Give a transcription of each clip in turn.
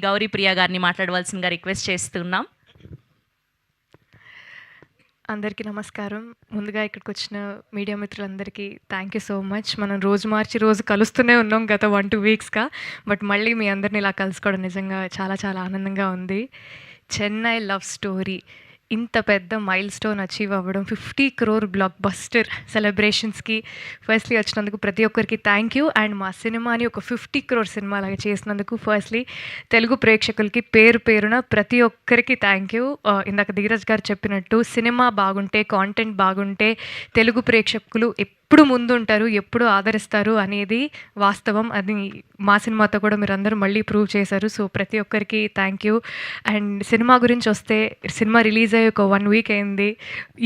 గౌరీ ప్రియ గారిని మాట్లాడవలసిందిగా రిక్వెస్ట్ చేస్తున్నాం. అందరికీ నమస్కారం. ముందుగా ఇక్కడికి వచ్చిన మీడియా మిత్రులందరికీ థ్యాంక్ యూ సో మచ్. మనం రోజు మార్చి రోజు కలుస్తూనే ఉన్నాం గత 1-2 వీక్స్‌గా. బట్ మళ్ళీ మీ అందరిని ఇలా కలుసుకోవడం నిజంగా చాలా చాలా ఆనందంగా ఉంది. చెన్నై లవ్ స్టోరీ ఇంత పెద్ద మైల్ స్టోన్ అచీవ్ అవ్వడం, 50 క్రోర్ బ్లాక్ బస్టర్ సెలబ్రేషన్స్కి ఫస్ట్లీ వచ్చినందుకు ప్రతి ఒక్కరికి థ్యాంక్ యూ. అండ్ మా సినిమాని ఒక 50 క్రోర్ సినిమా లాగా చేసినందుకు ఫస్ట్లీ తెలుగు ప్రేక్షకులకి పేరు పేరున ప్రతి ఒక్కరికి థ్యాంక్ యూ. ఇందాక ధీరజ్ గారు చెప్పినట్టు సినిమా బాగుంటే, కాంటెంట్ బాగుంటే తెలుగు ప్రేక్షకులు ఎప్పుడు ముందుంటారు, ఎప్పుడు ఆదరిస్తారు అనేది వాస్తవం. అది మా సినిమాతో కూడా మీరందరూ మళ్ళీ ప్రూవ్ చేశారు. సో ప్రతి ఒక్కరికి థ్యాంక్ యూ. అండ్ సినిమా గురించి వస్తే, సినిమా రిలీజ్ అయ్యి ఒక 1 వీక్ అయింది.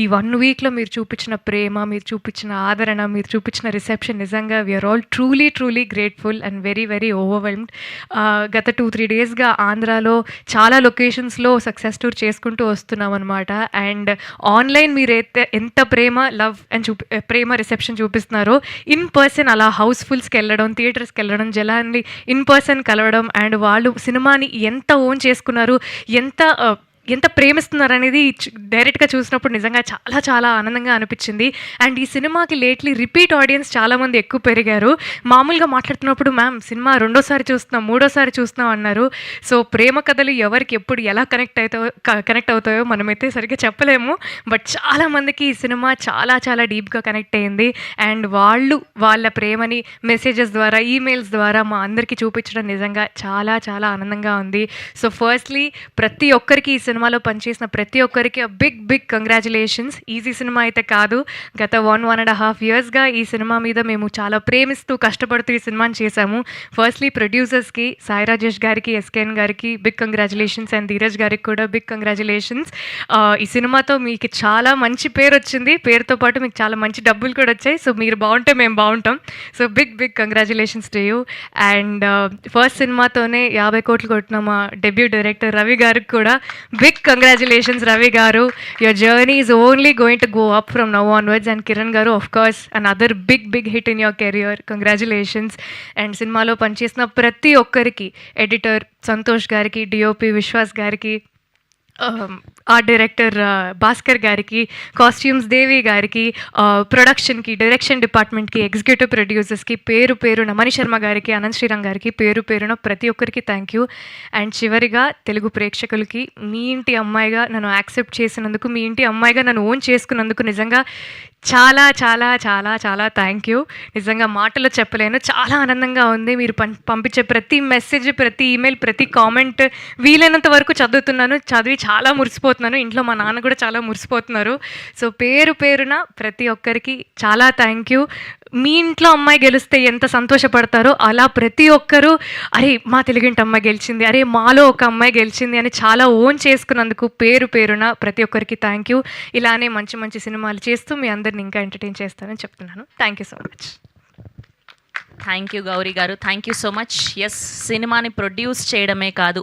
ఈ 1 వీక్లో మీరు చూపించిన ప్రేమ, మీరు చూపించిన ఆదరణ, మీరు చూపించిన రిసెప్షన్ నిజంగా we are all truly grateful and very overwhelmed. గత 2-3 డేస్గా ఆంధ్రాలో చాలా లొకేషన్స్లో సక్సెస్ టూర్ చేసుకుంటూ వస్తున్నాం అనమాట. అండ్ ఆన్లైన్ మీరైతే ఎంత ప్రేమ, లవ్ అండ్ ప్రేమ రిసెప్షన్ చూపిస్తున్నారో, ఇన్ పర్సన్ అలా హౌస్ఫుల్స్కి వెళ్ళడం, థియేటర్స్కి వెళ్ళడం, జనాన్ని ఇన్ పర్సన్ కలవడం, అండ్ వాళ్ళు సినిమాని ఎంత ఓన్ చేసుకున్నారు, ఎంత ప్రేమిస్తున్నారు అనేది డైరెక్ట్గా చూసినప్పుడు నిజంగా చాలా చాలా ఆనందంగా అనిపించింది. అండ్ ఈ సినిమాకి లేట్లీ రిపీట్ ఆడియన్స్ చాలామంది ఎక్కువ పెరిగారు. మామూలుగా మాట్లాడుతున్నప్పుడు మ్యామ్ సినిమా రెండోసారి చూస్తున్నాం, మూడోసారి చూస్తున్నాం అన్నారు. సో ప్రేమ కథలు ఎవరికి ఎప్పుడు ఎలా కనెక్ట్ అవుతాయో మనమైతే సరిగ్గా చెప్పలేము. బట్ చాలామందికి ఈ సినిమా చాలా చాలా డీప్గా కనెక్ట్ అయింది. అండ్ వాళ్ళ ప్రేమని మెసేజెస్ ద్వారా, ఈమెయిల్స్ ద్వారా మా అందరికీ చూపించడం నిజంగా చాలా చాలా ఆనందంగా ఉంది. సో ఫస్ట్లీ ప్రతి ఒక్కరికి, ఈ సినిమాలో పనిచేసిన ప్రతి ఒక్కరికి బిగ్ కంగ్రాచులేషన్స్. ఈజీ సినిమా అయితే కాదు. గత 1.5 ఇయర్స్గా ఈ సినిమా మీద మేము చాలా ప్రేమిస్తూ కష్టపడుతూ ఈ సినిమాని చేశాము. ఫస్ట్లీ ప్రొడ్యూసర్స్కి, సాయి రాజేష్ గారికి, ఎస్కేఎన్ గారికి బిగ్ కంగ్రాచులేషన్స్. అండ్ ధీరజ్ గారికి కూడా బిగ్ కంగ్రాచులేషన్స్. ఈ సినిమాతో మీకు చాలా మంచి పేరు వచ్చింది. పేరుతో పాటు మీకు చాలా మంచి డబ్బులు కూడా వచ్చాయి. సో మీరు బాగుంటే మేము బాగుంటాం. So big congratulations to you. And first సినిమాతోనే 50 కోట్లు కొట్టిన మా డెబ్యూ డైరెక్టర్ రవి గారికి కూడా big congratulations. Ravi garu, your journey is only going to go up from now onwards. And Kiran garu, of course another big hit in your career. Congratulations. And సినిమాలో పనిచేసిన ప్రతి ఒక్కరికి, ఎడిటర్ సంతోష్ గారికి, డిఓపి విశ్వాస్ గారికి, ఆర్ట్ డైరెక్టర్ భాస్కర్ గారికి, కాస్ట్యూమ్స్ దేవి గారికి, ప్రొడక్షన్కి, డైరెక్షన్ డిపార్ట్మెంట్కి, ఎగ్జిక్యూటివ్ ప్రొడ్యూసర్స్కి పేరు పేరున, మణి శర్మ గారికి, అనంత్ శ్రీరామ్ గారికి పేరు పేరున ప్రతి ఒక్కరికి థ్యాంక్ యూ. అండ్ చివరిగా తెలుగు ప్రేక్షకులకి, మీ ఇంటి అమ్మాయిగా నన్ను యాక్సెప్ట్ చేసినందుకు, మీ ఇంటి అమ్మాయిగా నన్ను ఓన్ చేసుకున్నందుకు నిజంగా చాలా చాలా చాలా చాలా థ్యాంక్ యూ. నిజంగా మాటలో చెప్పలేను, చాలా ఆనందంగా ఉంది. మీరు పంపించే ప్రతి మెసేజ్, ప్రతి ఈమెయిల్, ప్రతి కామెంట్ వీలైనంత వరకు చదువుతున్నాను. చదివి చాలా మురిసిపోతున్నాను. ఇంట్లో మా నాన్న కూడా చాలా మురిసిపోతున్నారు. సో పేరు పేరున ప్రతి ఒక్కరికి చాలా థ్యాంక్ యూ. మీ ఇంట్లో అమ్మాయి గెలిస్తే ఎంత సంతోషపడతారో అలా ప్రతి ఒక్కరూ, అరే మా తెలుగింటి అమ్మాయి గెలిచింది, అరే మాలో ఒక అమ్మాయి గెలిచింది అని చాలా ఓన్ చేసుకున్నందుకు పేరు పేరున ప్రతి ఒక్కరికి థ్యాంక్ యూ. ఇలానే మంచి సినిమాలు చేస్తూ మీ అందరిని ఇంకా ఎంటర్టైన్ చేస్తానని చెప్తున్నాను. Thank you so much. Thank you Gauri garu, thank you so much. Yes, సినిమాని ప్రొడ్యూస్ చేయడమే కాదు,